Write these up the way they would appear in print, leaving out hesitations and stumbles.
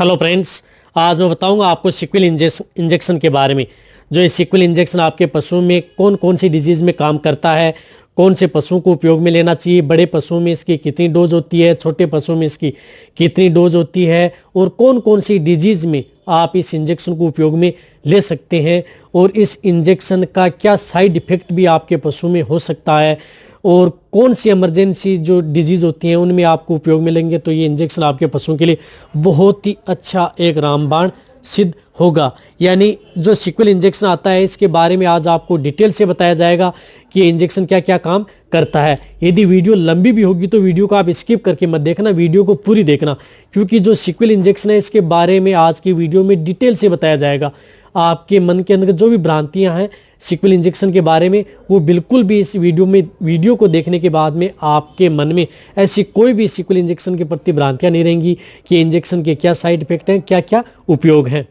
Hello friends, आज मैं बताऊंगा आपको सिक्वल इंजेक्शन के बारे में। जो ये सिक्वल इंजेक्शन आपके पशुओं में कौन कौन सी डिजीज़ में काम करता है, कौन से पशुओं को उपयोग में लेना चाहिए, बड़े पशुओं में इसकी कितनी डोज होती है, छोटे पशुओं में इसकी कितनी डोज होती है और कौन कौन सी डिजीज़ में आप इस इंजेक्शन को उपयोग में ले सकते हैं और इस इंजेक्शन का क्या साइड इफ़ेक्ट भी आपके पशु में हो सकता है और कौन सी इमरजेंसी जो डिजीज़ होती हैं उनमें आपको उपयोग में लेंगे तो ये इंजेक्शन आपके पशुओं के लिए बहुत ही अच्छा एक रामबाण सिद्ध होगा। यानी जो सिक्वल इंजेक्शन आता है इसके बारे में आज आपको डिटेल से बताया जाएगा कि ये इंजेक्शन क्या क्या काम करता है। यदि वीडियो लंबी भी होगी तो वीडियो को आप स्किप करके मत देखना, वीडियो को पूरी देखना, क्योंकि जो सिक्वल इंजेक्शन है इसके बारे में आज की वीडियो में डिटेल से बताया जाएगा। आपके मन के अंदर जो भी भ्रांतियां हैं सिक्वल इंजेक्शन के बारे में वो बिल्कुल भी इस वीडियो को देखने के बाद में आपके मन में ऐसी कोई भी सिक्वल इंजेक्शन के प्रति भ्रांतियां नहीं रहेंगी कि इंजेक्शन के क्या साइड इफेक्ट हैं, क्या क्या उपयोग हैं।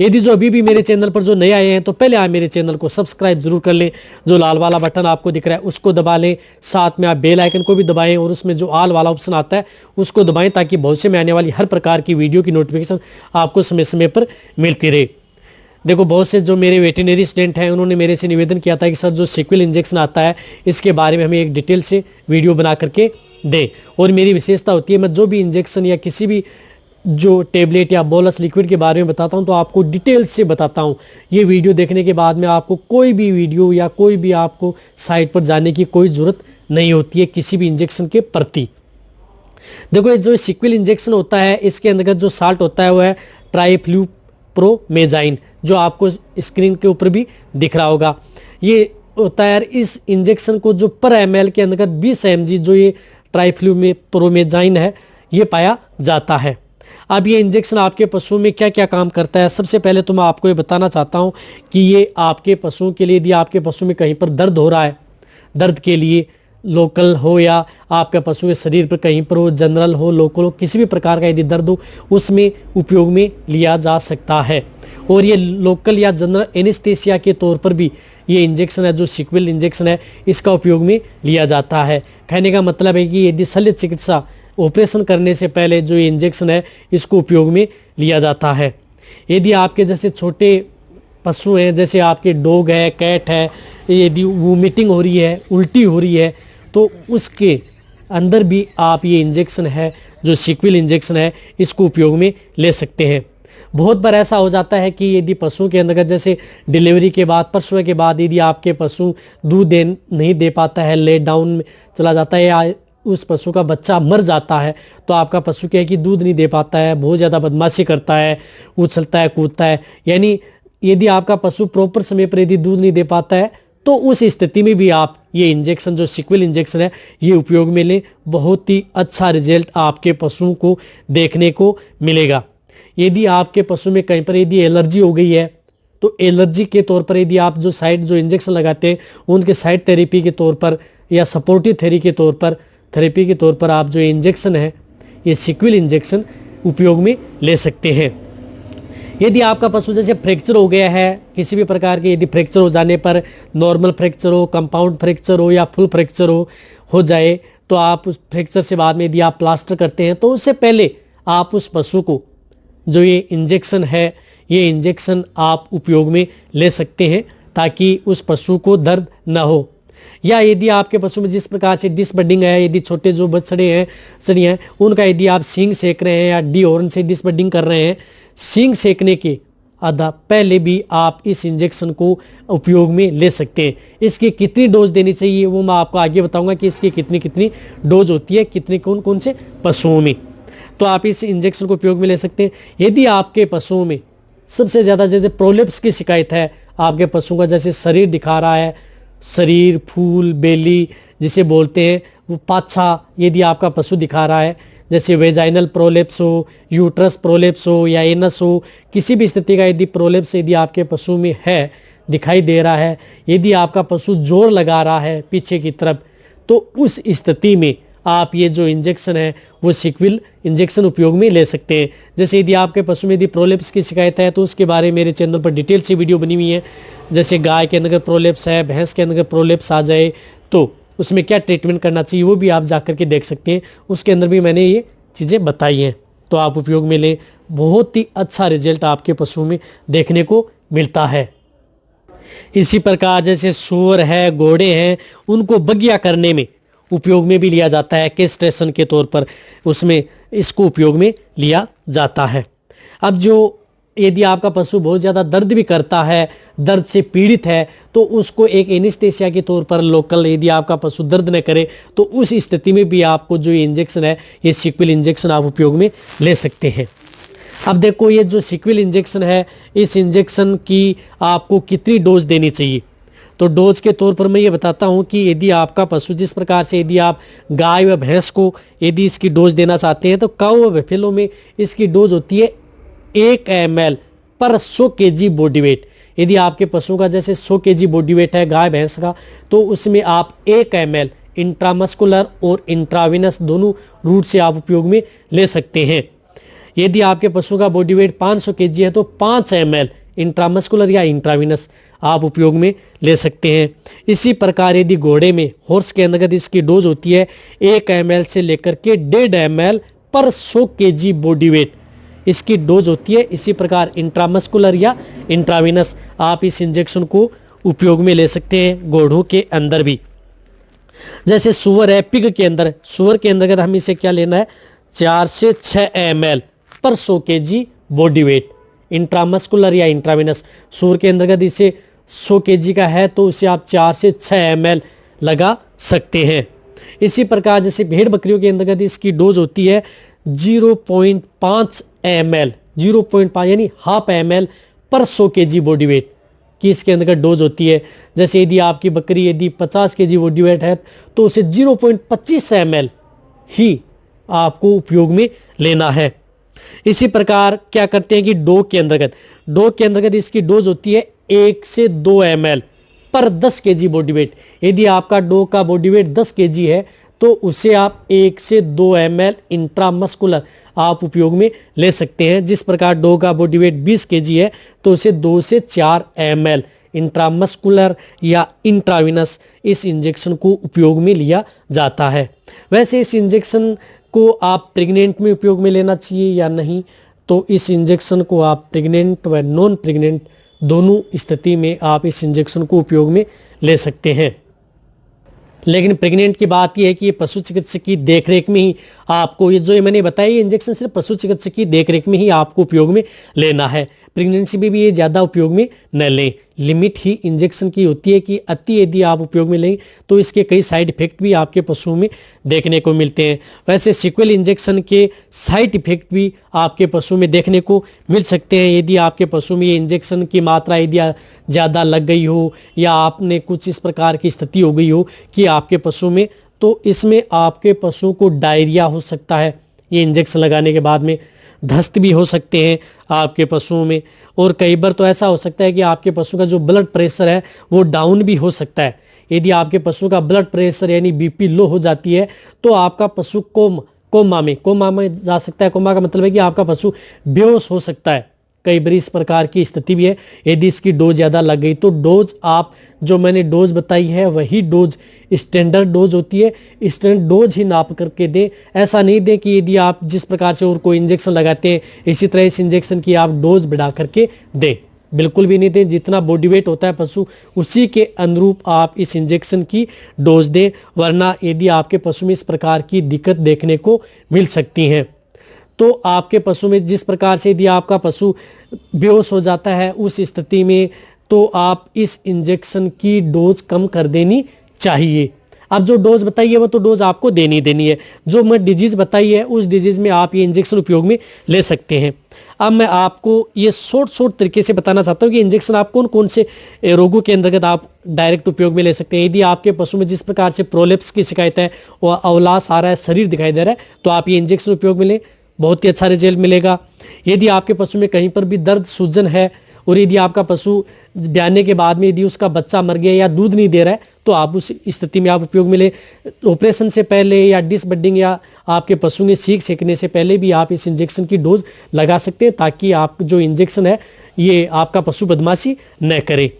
यदि जो अभी भी मेरे चैनल पर जो नए आए हैं तो पहले आप मेरे चैनल को सब्सक्राइब जरूर कर लें। जो लाल वाला बटन आपको दिख रहा है उसको दबा लें, साथ में आप बेल आइकन को भी दबाएं और उसमें जो ऑल वाला ऑप्शन आता है उसको दबाएं ताकि भविष्य में आने वाली हर प्रकार की वीडियो की नोटिफिकेशन आपको समय समय पर मिलती रहे। देखो, बहुत से जो मेरे वेटरनरी स्टूडेंट हैं उन्होंने मेरे से निवेदन किया था कि सर जो सिक्वल इंजेक्शन आता है इसके बारे में हमें एक डिटेल से वीडियो बना करके दें। और मेरी विशेषता होती है मैं जो भी इंजेक्शन या किसी भी जो टेबलेट या बोलस लिक्विड के बारे में बताता हूं तो आपको डिटेल से बताता हूं। ये वीडियो देखने के बाद में आपको कोई भी वीडियो या कोई भी आपको साइट पर जाने की कोई ज़रूरत नहीं होती है किसी भी इंजेक्शन के प्रति। देखो, ये जो सिक्वल इंजेक्शन होता है इसके अंतर्गत जो साल्ट होता है वो है ट्राइफ्लूप्रोमेजाइन, जो आपको स्क्रीन के ऊपर भी दिख रहा होगा। ये होता है इस इंजेक्शन को जो पर ml के अंतर्गत 20 mg जो ये ट्राइफ्लूप्रोमेजाइन है ये पाया जाता है। अब ये इंजेक्शन आपके पशुओं में क्या क्या काम करता है, सबसे पहले तो मैं आपको ये बताना चाहता हूँ कि ये आपके पशुओं के लिए, यदि आपके पशु में कहीं पर दर्द हो रहा है, दर्द के लिए लोकल हो या आपके पशु के शरीर पर कहीं पर हो, जनरल हो, लोकल हो, किसी भी प्रकार का यदि दर्द हो उसमें उपयोग में लिया जा सकता है। और ये लोकल या जनरल एनेस्थीसिया के तौर पर भी ये इंजेक्शन है जो सिक्वल इंजेक्शन है इसका उपयोग में लिया जाता है। कहने का मतलब है कि यदि शल्य चिकित्सा ऑपरेशन करने से पहले जो ये इंजेक्शन है इसको उपयोग में लिया जाता है। यदि आपके जैसे छोटे पशु हैं, जैसे आपके डॉग है, कैट है, यदि वोमिटिंग हो रही है, उल्टी हो रही है तो उसके अंदर भी आप ये इंजेक्शन है जो सिक्वल इंजेक्शन है इसको उपयोग में ले सकते हैं। बहुत बार ऐसा हो जाता है कि यदि पशुओं के अंदर जैसे डिलीवरी के बाद, प्रसव के बाद यदि आपके पशु दूध नहीं दे पाता है, ले डाउन में चला जाता है या उस पशु का बच्चा मर जाता है तो आपका पशु क्या है कि दूध नहीं दे पाता है, बहुत ज़्यादा बदमाशी करता है, उछलता है, कूदता है, यानी यदि आपका पशु प्रॉपर समय पर यदि दूध नहीं दे पाता है तो उस स्थिति में भी आप ये इंजेक्शन जो सिक्वल इंजेक्शन है ये उपयोग में लें। बहुत ही अच्छा रिजल्ट आपके पशुओं को देखने को मिलेगा। यदि आपके पशु में कहीं पर यदि एलर्जी हो गई है तो एलर्जी के तौर पर यदि आप जो इंजेक्शन लगाते हैं उनके साइड थेरेपी के तौर पर या सपोर्टिव थेरेपी के तौर पर आप जो इंजेक्शन है ये सिक्वल इंजेक्शन उपयोग में ले सकते हैं। यदि आपका पशु जैसे फ्रैक्चर हो गया है, किसी भी प्रकार के यदि फ्रैक्चर हो जाने पर, नॉर्मल फ्रैक्चर हो, कंपाउंड फ्रैक्चर हो या फुल फ्रैक्चर हो जाए तो आप उस फ्रैक्चर से बाद में यदि आप प्लास्टर करते हैं तो उससे पहले आप उस पशु को जो ये इंजेक्शन है ये इंजेक्शन आप उपयोग में ले सकते हैं ताकि उस पशु को दर्द ना हो। या यदि आपके पशु में जिस प्रकार से डिसबडिंग है, यदि छोटे जो बछड़े हैं, सड़ियाँ हैं, उनका यदि आप सींग सेक रहे हैं या डी हॉर्न से डिसबडिंग कर रहे हैं, सींग सेकने के आधा पहले भी आप इस इंजेक्शन को उपयोग में ले सकते हैं। इसकी कितनी डोज देनी चाहिए वो मैं आपको आगे बताऊंगा कि इसकी कितनी कितनी डोज होती है, कितने कौन कौन से पशुओं में, तो आप इस इंजेक्शन को उपयोग में ले सकते हैं। यदि आपके पशुओं में सबसे ज़्यादा जैसे प्रोलेप्स की शिकायत है, आपके पशुओं का जैसे शरीर दिखा रहा है, शरीर फूल बेली जिसे बोलते हैं वो पाछा यदि आपका पशु दिखा रहा है, जैसे वेजाइनल प्रोलेप्स हो, यूट्रस प्रोलेप्स हो या एनस हो, किसी भी स्थिति का यदि प्रोलेप्स यदि आपके पशु में है, दिखाई दे रहा है, यदि आपका पशु जोर लगा रहा है पीछे की तरफ तो उस स्थिति में आप ये जो इंजेक्शन है वो सिक्वल इंजेक्शन उपयोग में ले सकते हैं। जैसे यदि आपके पशु में यदि प्रोलेप्स की शिकायत है तो उसके बारे में मेरे चैनल पर डिटेल से वीडियो बनी हुई है। जैसे गाय के अंदर प्रोलेप्स है, भैंस के अंदर प्रोलेप्स आ जाए तो उसमें क्या ट्रीटमेंट करना चाहिए वो भी आप जा करके देख सकते हैं। उसके अंदर भी मैंने ये चीज़ें बताई हैं तो आप उपयोग में लें। बहुत ही अच्छा रिजल्ट आपके पशु में देखने को मिलता है। इसी प्रकार जैसे सूअर है, घोड़े हैं, उनको बगिया करने में उपयोग में भी लिया जाता है, कैस्ट्रेशन के तौर पर उसमें इसको उपयोग में लिया जाता है। अब जो यदि आपका पशु बहुत ज़्यादा दर्द भी करता है, दर्द से पीड़ित है, तो उसको एक एनेस्थेसिया के तौर पर लोकल, यदि आपका पशु दर्द न करे तो उस स्थिति में भी आपको जो ये इंजेक्शन है, ये सीक्वल इंजेक्शन आप उपयोग में ले सकते हैं। अब देखो ये जो सीक्वल इंजेक्शन है, इस इंजेक्शन की आपको कितनी डोज देनी चाहिए। तो डोज के तौर पर मैं ये बताता हूँ कि यदि आपका पशु जिस प्रकार से, यदि आप गाय व भैंस को यदि इसकी डोज देना चाहते हैं तो काऊ व बफेलो में इसकी डोज होती है 1 ml पर 100 kg बॉडी वेट। यदि आपके पशु का जैसे 100 kg बॉडी वेट है गाय भैंस का, तो उसमें आप 1 ml इंट्रामस्कुलर और इंट्राविनस दोनों रूट से आप उपयोग में ले सकते हैं। यदि आपके पशु का बॉडी वेट 500 kg है तो 5 ml इंट्रामस्कुलर या इंट्राविनस आप उपयोग में ले सकते हैं। इसी प्रकार यदि घोड़े में, हॉर्स के अंतर्गत इसकी डोज होती है 1 ml से लेकर के 1.5 ml पर 100 kg बॉडी वेट इसकी डोज होती है। इसी प्रकार इंट्रामस्कुलर या इंट्राविनस आप इस इंजेक्शन को उपयोग में ले सकते हैं घोड़ों के अंदर भी। जैसे सुअर है, पिग के अंदर, सुअर के अंतर्गत हम इसे क्या लेना है 4 से 6 ml पर 100 kg बॉडी वेट इंट्रामस्कुलर या इंट्राविनस। सुअर के अंतर्गत इसे 100 kg का है तो इसे आप 4 से 6 ml लगा सकते हैं। इसी प्रकार जैसे भेड़ बकरियों के अंतर्गत इसकी डोज होती है 0.5 ml, 0.5 यानी हाफ ml पर 100 kg बॉडी वेट की इसके अंदर डोज होती है। जैसे यदि आपकी बकरी यदि 50 kg बॉडी वेट है तो उसे 0.25 ml ही आपको उपयोग में लेना है। इसी प्रकार क्या करते हैं कि डॉग के अंतर्गत इसकी डोज होती है 1 से 2 ml पर 10 kg बॉडी वेट। यदि आपका डॉग का बॉडी वेट 10 kg है तो उसे आप 1 से 2 ml इंट्रामस्कुलर आप उपयोग में ले सकते हैं। जिस प्रकार डॉग का बॉडी वेट 20 kg है तो उसे 2 से 4 ml इंट्रामस्कुलर या इंट्राविनस इस इंजेक्शन को उपयोग में लिया जाता है। वैसे इस इंजेक्शन को आप प्रेग्नेंट में उपयोग में लेना चाहिए या नहीं, तो इस इंजेक्शन को आप प्रेग्नेंट व नॉन प्रेग्नेंट दोनों स्थिति में आप इस इंजेक्शन को उपयोग में ले सकते हैं। लेकिन प्रेग्नेंट की बात यह है कि ये पशु चिकित्सक की देखरेख में ही आपको, ये जो मैंने बताया, ये इंजेक्शन सिर्फ पशु चिकित्सक की देखरेख में ही आपको उपयोग में लेना है। प्रेगनेंसी में भी ये ज़्यादा उपयोग में न लें। लिमिट ही इंजेक्शन की होती है कि अति यदि आप उपयोग में लें तो इसके कई साइड इफेक्ट भी आपके पशुओं में देखने को मिलते हैं। वैसे सीक्वल इंजेक्शन के साइड इफेक्ट भी आपके पशु में देखने को मिल सकते हैं। यदि आपके पशु में ये इंजेक्शन की मात्रा यदि ज़्यादा लग गई हो या आपने कुछ इस प्रकार की स्थिति हो गई हो कि आपके पशु में, तो इसमें आपके पशु को डायरिया हो सकता है। ये इंजेक्शन लगाने के बाद में दस्त भी हो सकते हैं आपके पशुओं में, और कई बार तो ऐसा हो सकता है कि आपके पशु का जो ब्लड प्रेशर है वो डाउन भी हो सकता है। यदि आपके पशु का ब्लड प्रेशर यानी बीपी लो हो जाती है तो आपका पशु कोमा में जा सकता है। कोमा का मतलब है कि आपका पशु बेहोश हो सकता है। कई बार इस प्रकार की स्थिति भी है। यदि इसकी डोज ज़्यादा लग गई तो डोज आप जो मैंने डोज बताई है वही डोज स्टैंडर्ड डोज होती है, स्टैंडर्ड डोज ही नाप करके दें। ऐसा नहीं दें कि यदि आप जिस प्रकार से और कोई इंजेक्शन लगाते हैं इसी तरह इस इंजेक्शन की आप डोज बढ़ा करके दें, बिल्कुल भी नहीं दें। जितना बॉडी वेट होता है पशु उसी के अनुरूप आप इस इंजेक्शन की डोज दें, वरना यदि आपके पशु में इस प्रकार की दिक्कत देखने को मिल सकती हैं तो आपके पशु में जिस प्रकार से यदि आपका पशु बेहोश हो जाता है उस स्थिति में तो आप इस इंजेक्शन की डोज कम कर देनी चाहिए। अब जो डोज बताई है वो तो डोज आपको देनी है। जो मैं डिजीज़ बताई है उस डिजीज़ में आप ये इंजेक्शन उपयोग में ले सकते हैं। अब मैं आपको ये शॉर्ट तरीके से बताना चाहता हूँ कि इंजेक्शन आप कौन कौन से रोगों के अंतर्गत आप डायरेक्ट उपयोग में ले सकते हैं। यदि आपके पशु में जिस प्रकार से प्रोलेप्स की शिकायत है, वो अवलास आ रहा है, शरीर दिखाई दे रहा है, तो आप ये इंजेक्शन उपयोग में लें, बहुत ही अच्छा रिजल्ट मिलेगा। यदि आपके पशु में कहीं पर भी दर्द सूजन है और यदि आपका पशु ब्याने के बाद में यदि उसका बच्चा मर गया या दूध नहीं दे रहा है तो आप उस स्थिति में आप उपयोग में ले। ऑपरेशन से पहले या डिस बडिंग या आपके पशु में सीख सेकने से पहले भी आप इस इंजेक्शन की डोज लगा सकते हैं ताकि आप जो इंजेक्शन है ये आपका पशु बदमाशी न करे।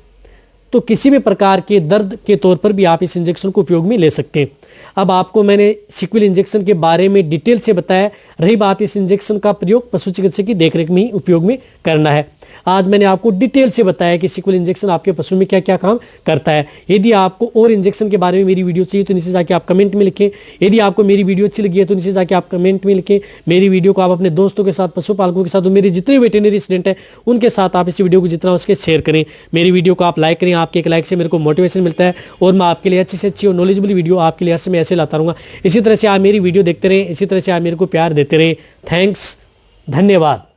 तो किसी भी प्रकार के दर्द के तौर पर भी आप इस इंजेक्शन को उपयोग में ले सकते हैं। अब आपको मैंने सिक्विल इंजेक्शन के बारे में डिटेल से बताया। रही बात इस इंजेक्शन का प्रयोग पशु चिकित्सक की देखरेख में ही उपयोग में करना है। आज मैंने आपको डिटेल से बताया कि सिक्विल इंजेक्शन आपके पशु में क्या क्या काम करता है। यदि आपको और इंजेक्शन के बारे में मेरी वीडियो चाहिए तो नीचे जाके आप कमेंट में लिखें। यदि आपको मेरी वीडियो अच्छी लगी है तो नीचे जाके आप कमेंट में लिखें। मेरी वीडियो को आप अपने दोस्तों के साथ, पशुपालकों के साथ और मेरे जितने वेटरनरी स्टूडेंट हैं उनके साथ आप इस वीडियो को जितना उसके शेयर करें। मेरी वीडियो को आप लाइक करें। आपके एक लाइक से मेरे को मोटिवेशन मिलता है और मैं आपके लिए अच्छी से अच्छी और नॉलेजेबल वीडियो आपके लिए हर समय ऐसे लाता रहूँगा। इसी तरह से आप मेरी वीडियो देखते रहें, इसी तरह से आप मेरे को प्यार देते रहें। थैंक्स, धन्यवाद।